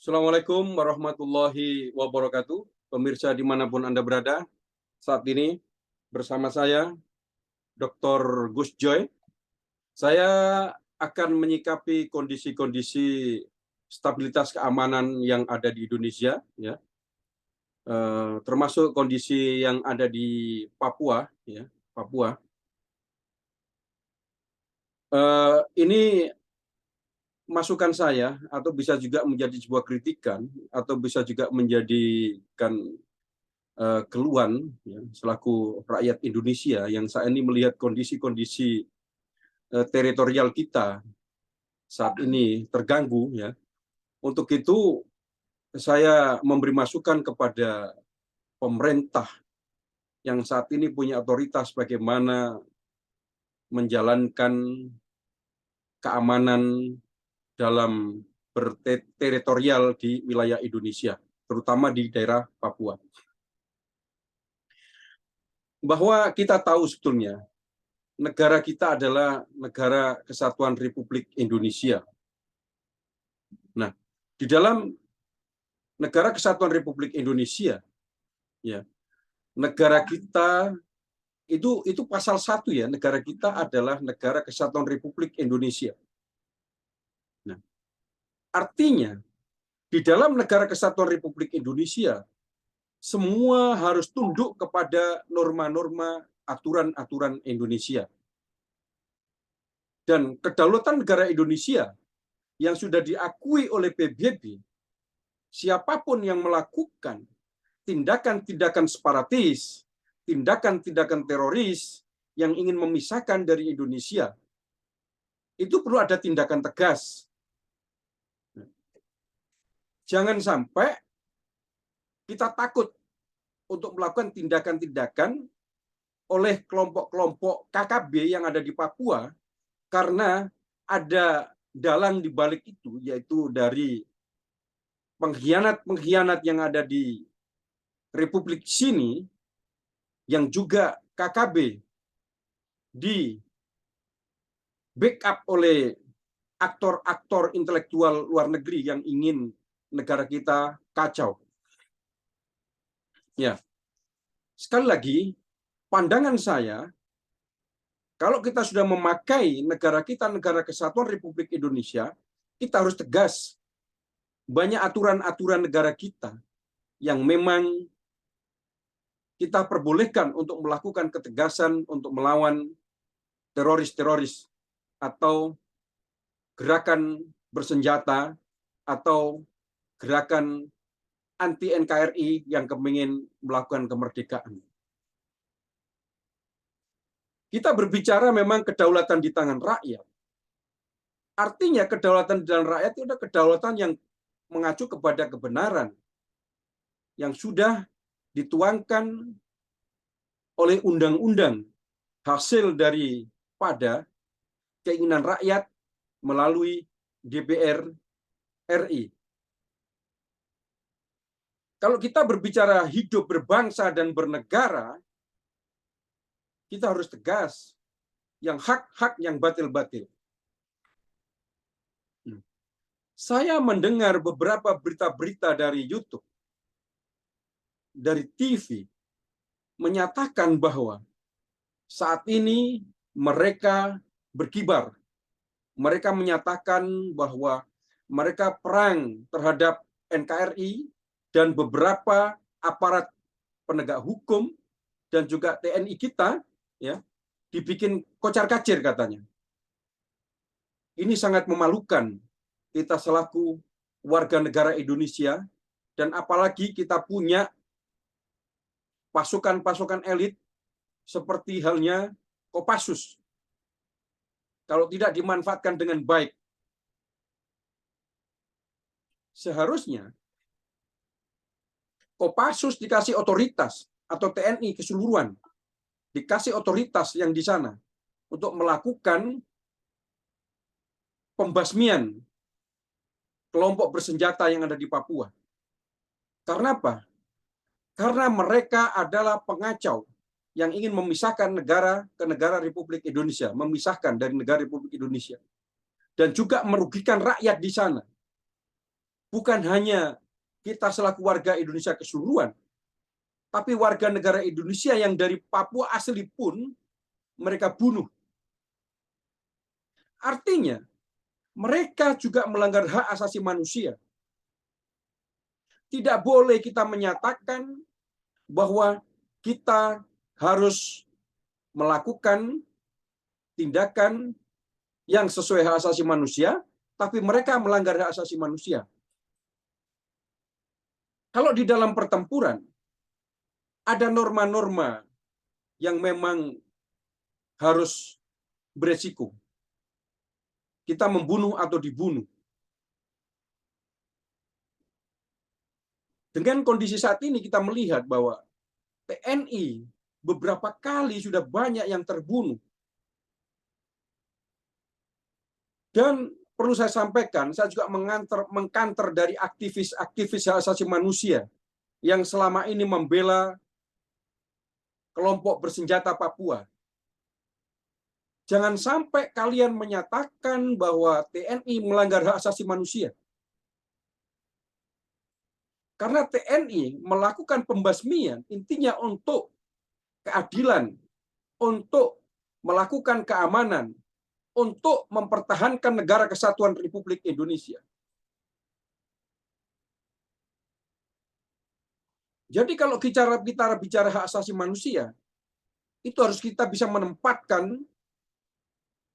Assalamualaikum warahmatullahi wabarakatuh. Pemirsa dimanapun Anda berada, saat ini bersama saya, Dr. Gus Joy. Saya akan menyikapi kondisi-kondisi stabilitas keamanan yang ada di Indonesia, ya, termasuk kondisi yang ada di Papua, ya, Papua. Ini masukan saya, atau bisa juga menjadi sebuah kritikan, atau bisa juga menjadikan keluhan, ya, selaku rakyat Indonesia yang saat ini melihat kondisi-kondisi teritorial kita saat ini terganggu, ya. Untuk itu saya memberi masukan kepada pemerintah yang saat ini punya otoritas bagaimana menjalankan keamanan dalam berteritorial di wilayah Indonesia, terutama di daerah Papua. Bahwa kita tahu sebetulnya negara kita adalah negara kesatuan Republik Indonesia. Nah, di dalam negara kesatuan Republik Indonesia, ya, negara kita itu pasal 1, ya, negara kita adalah negara kesatuan Republik Indonesia. Nah, artinya di dalam negara kesatuan Republik Indonesia semua harus tunduk kepada norma-norma aturan-aturan Indonesia. Dan kedaulatan negara Indonesia yang sudah diakui oleh PBB, siapapun yang melakukan tindakan-tindakan separatis, tindakan-tindakan teroris yang ingin memisahkan dari Indonesia, itu perlu ada tindakan tegas. Jangan sampai kita takut untuk melakukan tindakan-tindakan oleh kelompok-kelompok KKB yang ada di Papua karena ada dalang di balik itu, yaitu dari pengkhianat-pengkhianat yang ada di Republik sini, yang juga KKB di backup oleh aktor-aktor intelektual luar negeri yang ingin negara kita kacau. Ya, sekali lagi, pandangan saya, kalau kita sudah memakai negara kita negara kesatuan Republik Indonesia, kita harus tegas. Banyak aturan-aturan negara kita yang memang kita perbolehkan untuk melakukan ketegasan untuk melawan teroris-teroris atau gerakan bersenjata atau gerakan anti NKRI yang kepingin melakukan kemerdekaan. Kita berbicara memang kedaulatan di tangan rakyat. Artinya kedaulatan di tangan rakyat itu adalah kedaulatan yang mengacu kepada kebenaran yang sudah dituangkan oleh undang-undang hasil daripada keinginan rakyat melalui DPR RI. Kalau kita berbicara hidup berbangsa dan bernegara, kita harus tegas. Yang hak-hak, yang batil-batil. Saya mendengar beberapa berita-berita dari YouTube, dari TV, menyatakan bahwa saat ini mereka berkibar. Mereka menyatakan bahwa mereka perang terhadap NKRI dan beberapa aparat penegak hukum dan juga TNI kita, ya, dibikin kocar-kacir katanya. Ini sangat memalukan kita selaku warga negara Indonesia, dan apalagi kita punya pasukan-pasukan elit seperti halnya Kopassus. Kalau tidak dimanfaatkan dengan baik, seharusnya Kopassus dikasih otoritas, atau TNI keseluruhan dikasih otoritas yang di sana untuk melakukan pembasmian kelompok bersenjata yang ada di Papua. Karena apa? Karena mereka adalah pengacau yang ingin memisahkan negara ke negara Republik Indonesia, memisahkan dari negara Republik Indonesia, dan juga merugikan rakyat di sana. bukan hanya kita selaku warga Indonesia keseluruhan, tapi warga negara Indonesia yang dari Papua asli pun mereka bunuh. Artinya, mereka juga melanggar hak asasi manusia. Tidak boleh kita menyatakan bahwa kita harus melakukan tindakan yang sesuai hak asasi manusia, tapi mereka melanggar hak asasi manusia. Kalau di dalam pertempuran, ada norma-norma yang memang harus beresiko. Kita membunuh atau dibunuh. Dengan kondisi saat ini kita melihat bahwa TNI beberapa kali sudah banyak yang terbunuh. Dan perlu saya sampaikan, saya juga mengkanter dari aktivis hak asasi manusia yang selama ini membela kelompok bersenjata Papua. Jangan sampai kalian menyatakan bahwa TNI melanggar hak asasi manusia. Karena TNI melakukan pembasmian intinya untuk keadilan, untuk melakukan keamanan, untuk mempertahankan negara kesatuan Republik Indonesia. Jadi kalau kita bicara hak asasi manusia, itu harus kita bisa menempatkan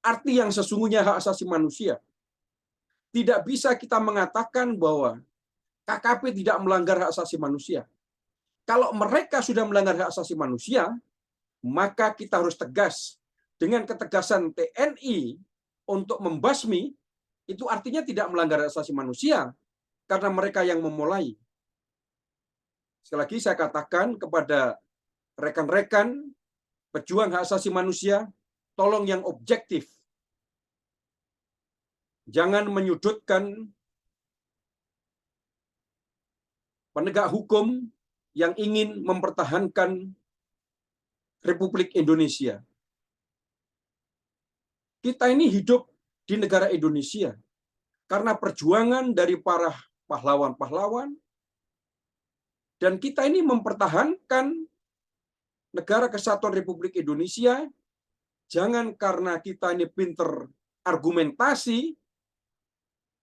arti yang sesungguhnya hak asasi manusia. Tidak bisa kita mengatakan bahwa KKP tidak melanggar hak asasi manusia. Kalau mereka sudah melanggar hak asasi manusia, maka kita harus tegas. Dengan ketegasan TNI untuk membasmi, itu artinya tidak melanggar hak asasi manusia, karena mereka yang memulai. Sekali lagi saya katakan kepada rekan-rekan pejuang hak asasi manusia, tolong yang objektif. Jangan menyudutkan penegak hukum yang ingin mempertahankan Republik Indonesia. Kita ini hidup di negara Indonesia karena perjuangan dari para pahlawan-pahlawan, dan kita ini mempertahankan negara kesatuan Republik Indonesia. Jangan karena kita ini pinter argumentasi,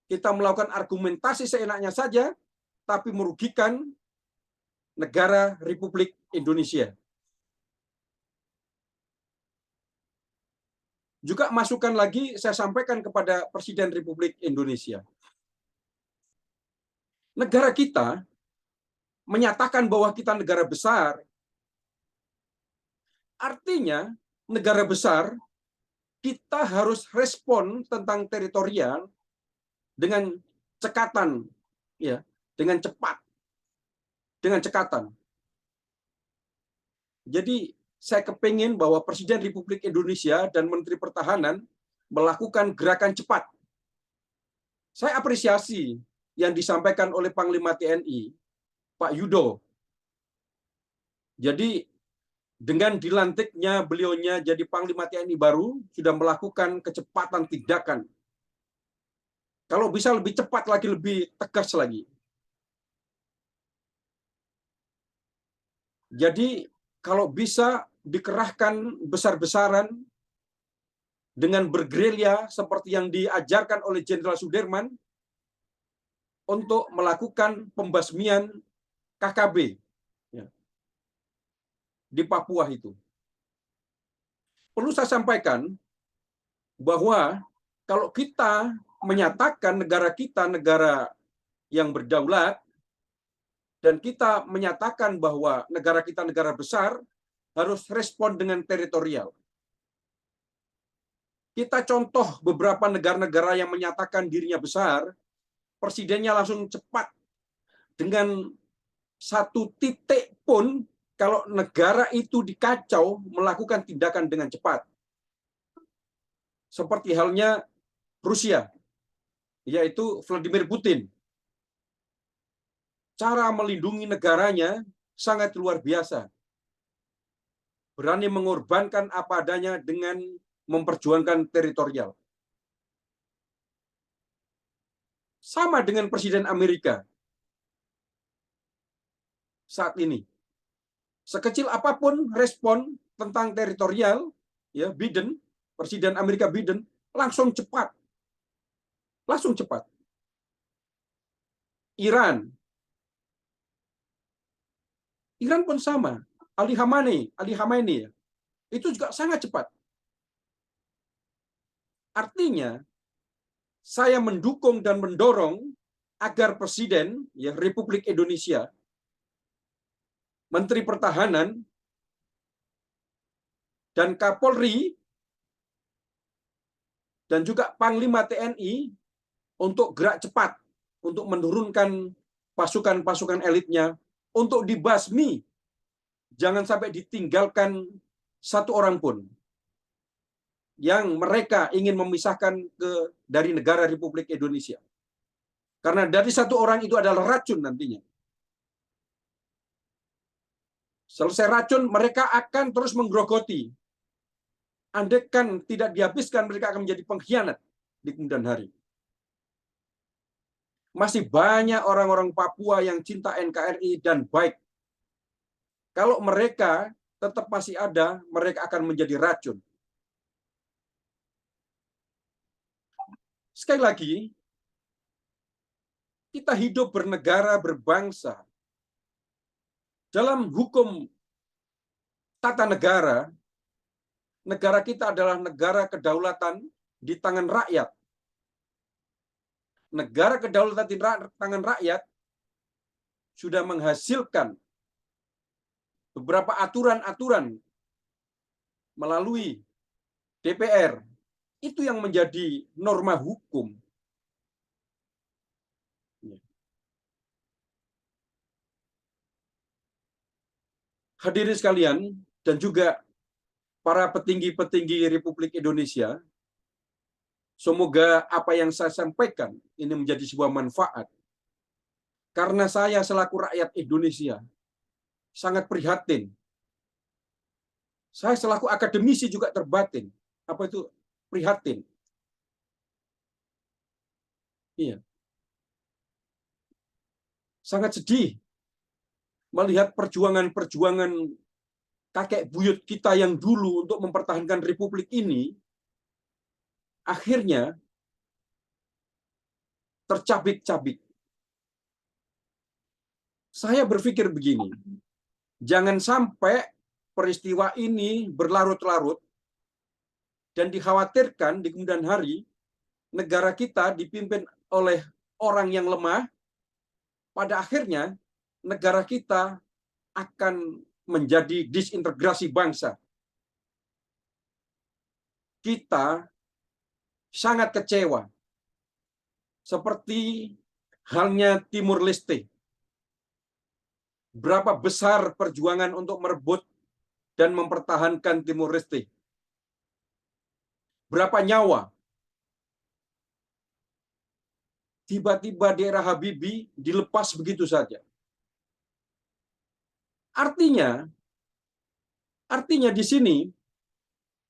kita melakukan argumentasi seenaknya saja, tapi merugikan negara Republik Indonesia. Juga masukan lagi saya sampaikan kepada Presiden Republik Indonesia. Negara kita menyatakan bahwa kita negara besar, artinya negara besar kita harus respon tentang teritorial dengan cekatan, ya, dengan cepat, dengan cekatan. Jadi saya kepingin bahwa Presiden Republik Indonesia dan Menteri Pertahanan melakukan gerakan cepat. Saya apresiasi yang disampaikan oleh Panglima TNI, Pak Yudo. Jadi dengan dilantiknya beliaunya jadi Panglima TNI baru, sudah melakukan kecepatan tindakan. Kalau bisa lebih cepat lagi, lebih tegas lagi. Jadi kalau bisa dikerahkan besar-besaran dengan bergerilya seperti yang diajarkan oleh Jenderal Sudirman untuk melakukan pembasmian KKB, ya, di Papua itu. Perlu saya sampaikan bahwa kalau kita menyatakan negara kita negara yang berdaulat, dan kita menyatakan bahwa negara kita negara besar, harus respon dengan teritorial. Kita contoh beberapa negara-negara yang menyatakan dirinya besar, presidennya langsung cepat. Dengan satu titik pun, kalau negara itu dikacau, melakukan tindakan dengan cepat. Seperti halnya Rusia, yaitu Vladimir Putin. Cara melindungi negaranya sangat luar biasa. Berani mengorbankan apa adanya dengan memperjuangkan teritorial. sama dengan Presiden Amerika saat ini. Sekecil apapun respon tentang teritorial, ya Biden, Presiden Amerika Biden langsung cepat. Iran pun sama. Ali Khamenei ya, itu juga sangat cepat. Artinya saya mendukung dan mendorong agar Presiden ya Republik Indonesia, Menteri Pertahanan dan Kapolri dan juga Panglima TNI untuk gerak cepat untuk menurunkan pasukan-pasukan elitnya untuk dibasmi. Jangan sampai ditinggalkan satu orang pun yang mereka ingin memisahkan dari negara Republik Indonesia. Karena dari satu orang itu adalah racun nantinya. Selesai racun, mereka akan terus menggerogoti. Andaikan tidak dihabiskan, mereka akan menjadi pengkhianat di kemudian hari. Masih banyak orang-orang Papua yang cinta NKRI dan baik. Kalau mereka tetap masih ada, mereka akan menjadi racun. Sekali lagi, kita hidup bernegara, berbangsa. Dalam hukum tata negara, negara kita adalah negara kedaulatan di tangan rakyat. Negara kedaulatan di tangan rakyat sudah menghasilkan beberapa aturan-aturan melalui DPR. Itu yang menjadi norma hukum. Hadirin sekalian, dan juga para petinggi-petinggi Republik Indonesia, semoga apa yang saya sampaikan ini menjadi sebuah manfaat. Karena saya selaku rakyat Indonesia sangat prihatin. Saya selaku akademisi juga terbatin. Apa itu prihatin? Iya. Sangat sedih melihat perjuangan-perjuangan kakek buyut kita yang dulu untuk mempertahankan republik ini akhirnya tercabik-cabik. Saya berpikir begini, jangan sampai peristiwa ini berlarut-larut dan dikhawatirkan di kemudian hari negara kita dipimpin oleh orang yang lemah, pada akhirnya negara kita akan menjadi disintegrasi bangsa. Kita sangat kecewa. Seperti halnya Timur Leste. Berapa besar perjuangan untuk merebut dan mempertahankan Timur Leste. Berapa nyawa. Tiba-tiba di era Habibie dilepas begitu saja. Artinya di sini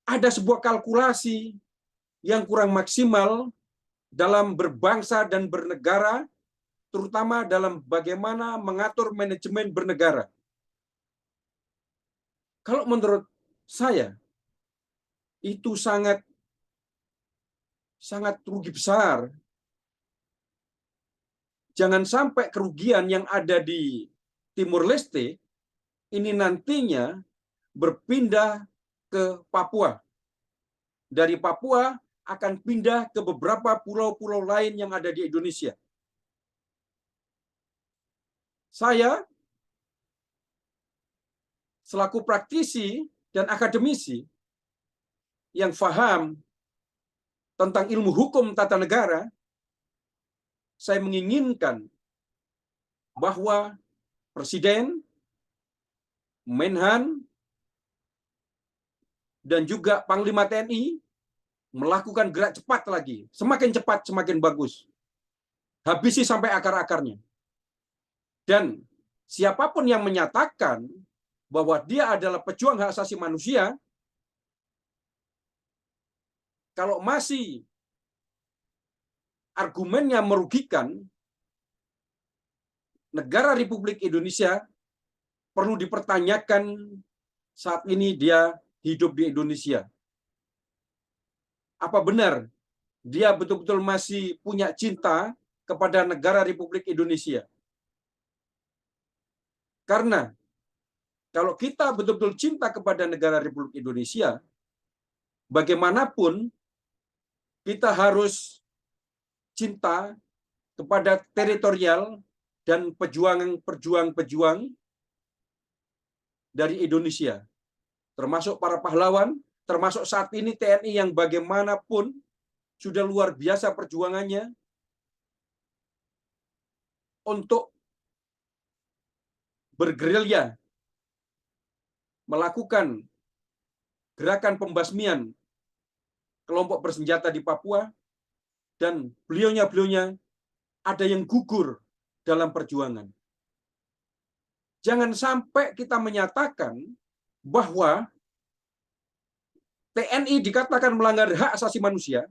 ada sebuah kalkulasi yang kurang maksimal dalam berbangsa dan bernegara, terutama dalam bagaimana mengatur manajemen bernegara. Kalau menurut saya, itu sangat rugi besar. Jangan sampai kerugian yang ada di Timur Leste ini nantinya berpindah ke Papua. Dari Papua akan pindah ke beberapa pulau-pulau lain yang ada di Indonesia. Saya selaku praktisi dan akademisi yang paham tentang ilmu hukum tata negara, saya menginginkan bahwa Presiden, Menhan, dan juga Panglima TNI melakukan gerak cepat lagi. Semakin cepat, semakin bagus. Habisi sampai akar-akarnya. Dan siapapun yang menyatakan bahwa dia adalah pejuang hak asasi manusia, kalau masih argumennya merugikan, negara Republik Indonesia perlu dipertanyakan saat ini dia hidup di Indonesia. Apa benar dia betul-betul masih punya cinta kepada negara Republik Indonesia? Karena kalau kita betul-betul cinta kepada negara Republik Indonesia, bagaimanapun kita harus cinta kepada teritorial dan pejuang-pejuang dari Indonesia, termasuk para pahlawan, termasuk saat ini TNI yang bagaimanapun sudah luar biasa perjuangannya untuk bergerilya, melakukan gerakan pembasmian kelompok bersenjata di Papua, dan beliaunya ada yang gugur dalam perjuangan. Jangan sampai kita menyatakan bahwa TNI dikatakan melanggar hak asasi manusia,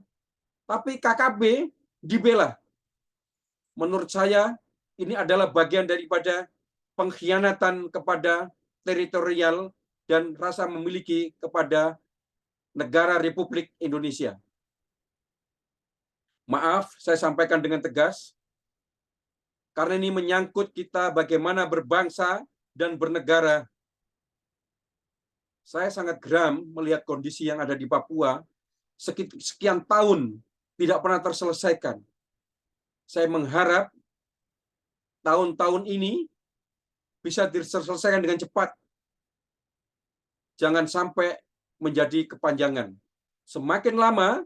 tapi KKB dibela. Menurut saya, ini adalah bagian daripada pengkhianatan kepada teritorial dan rasa memiliki kepada negara Republik Indonesia. Maaf, saya sampaikan dengan tegas, karena ini menyangkut kita bagaimana berbangsa dan bernegara. Saya sangat geram melihat kondisi yang ada di Papua sekian tahun tidak pernah terselesaikan. Saya mengharap tahun-tahun ini bisa diselesaikan dengan cepat. Jangan sampai menjadi kepanjangan. Semakin lama,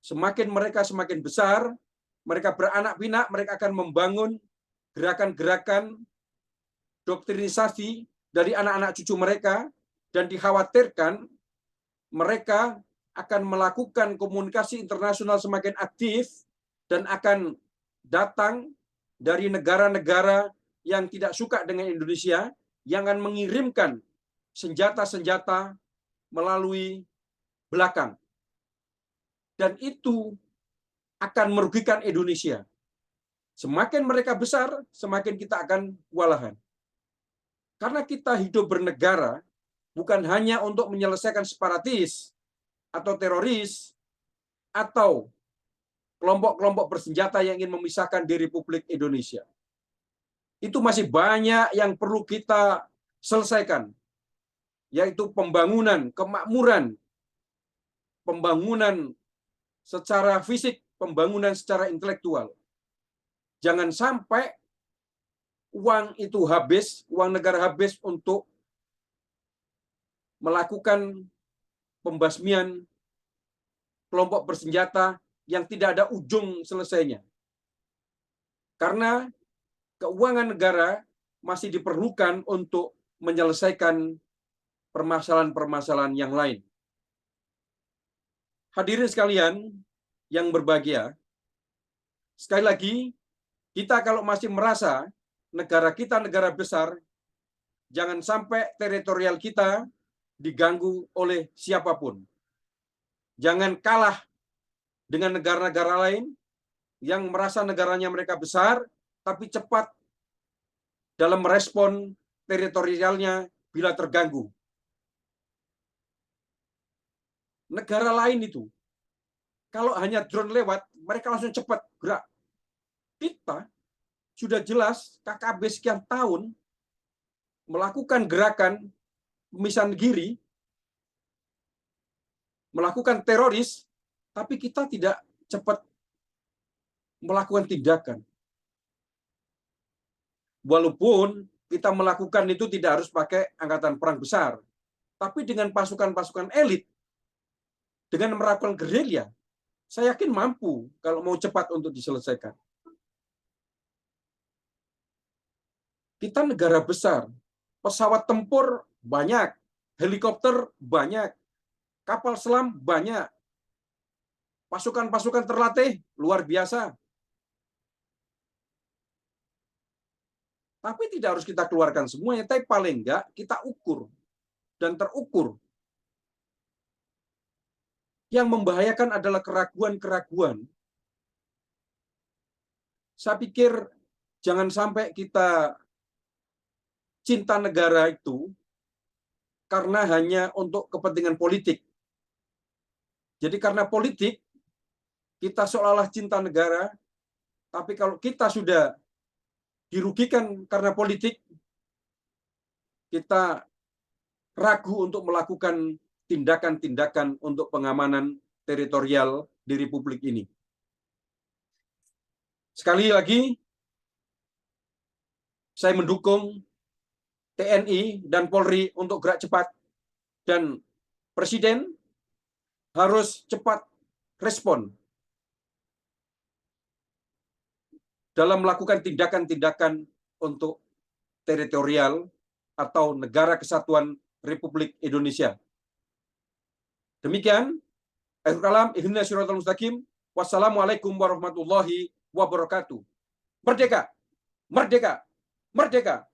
semakin mereka semakin besar, mereka beranak pinak, mereka akan membangun gerakan-gerakan doktrinisasi dari anak-anak cucu mereka, dan dikhawatirkan mereka akan melakukan komunikasi internasional semakin aktif dan akan datang dari negara-negara yang tidak suka dengan Indonesia, yang akan mengirimkan senjata-senjata melalui belakang. Dan itu akan merugikan Indonesia. Semakin mereka besar, semakin kita akan kewalahan. Karena kita hidup bernegara bukan hanya untuk menyelesaikan separatis atau teroris atau kelompok-kelompok bersenjata yang ingin memisahkan di Republik Indonesia. Itu masih banyak yang perlu kita selesaikan, yaitu pembangunan, kemakmuran, pembangunan secara fisik, pembangunan secara intelektual. Jangan sampai uang itu habis, uang negara habis untuk melakukan pembasmian kelompok bersenjata yang tidak ada ujung selesainya. Karena keuangan negara masih diperlukan untuk menyelesaikan permasalahan-permasalahan yang lain. Hadirin sekalian yang berbahagia, sekali lagi, kita kalau masih merasa negara kita negara besar, jangan sampai teritorial kita diganggu oleh siapapun. Jangan kalah dengan negara-negara lain yang merasa negaranya mereka besar, tapi cepat dalam merespon teritorialnya bila terganggu. Negara lain itu, kalau hanya drone lewat, mereka langsung cepat gerak. Kita sudah jelas KKB sekian tahun melakukan gerakan pemisahan negeri, melakukan teroris, tapi kita tidak cepat melakukan tindakan. Walaupun kita melakukan itu tidak harus pakai angkatan perang besar, tapi dengan pasukan-pasukan elit, dengan melakukan gerilya, saya yakin mampu kalau mau cepat untuk diselesaikan. Kita negara besar, pesawat tempur banyak, helikopter banyak, kapal selam banyak, pasukan-pasukan terlatih luar biasa. Tapi tidak harus kita keluarkan semuanya, tapi paling enggak kita ukur dan terukur. Yang membahayakan adalah keraguan-keraguan Saya pikir jangan sampai kita cinta negara itu karena hanya untuk kepentingan politik. Jadi karena politik, kita seolah-olah cinta negara, tapi kalau kita sudah dirugikan karena politik, kita ragu untuk melakukan tindakan-tindakan untuk pengamanan teritorial di Republik ini. Sekali lagi, saya mendukung TNI dan Polri untuk gerak cepat, dan Presiden harus cepat respon dalam melakukan tindakan-tindakan untuk teritorial atau negara kesatuan Republik Indonesia. Demikian, akhirul kalam, ihdinas siratal mustaqim. Wassalamualaikum warahmatullahi wabarakatuh. Merdeka! Merdeka! Merdeka!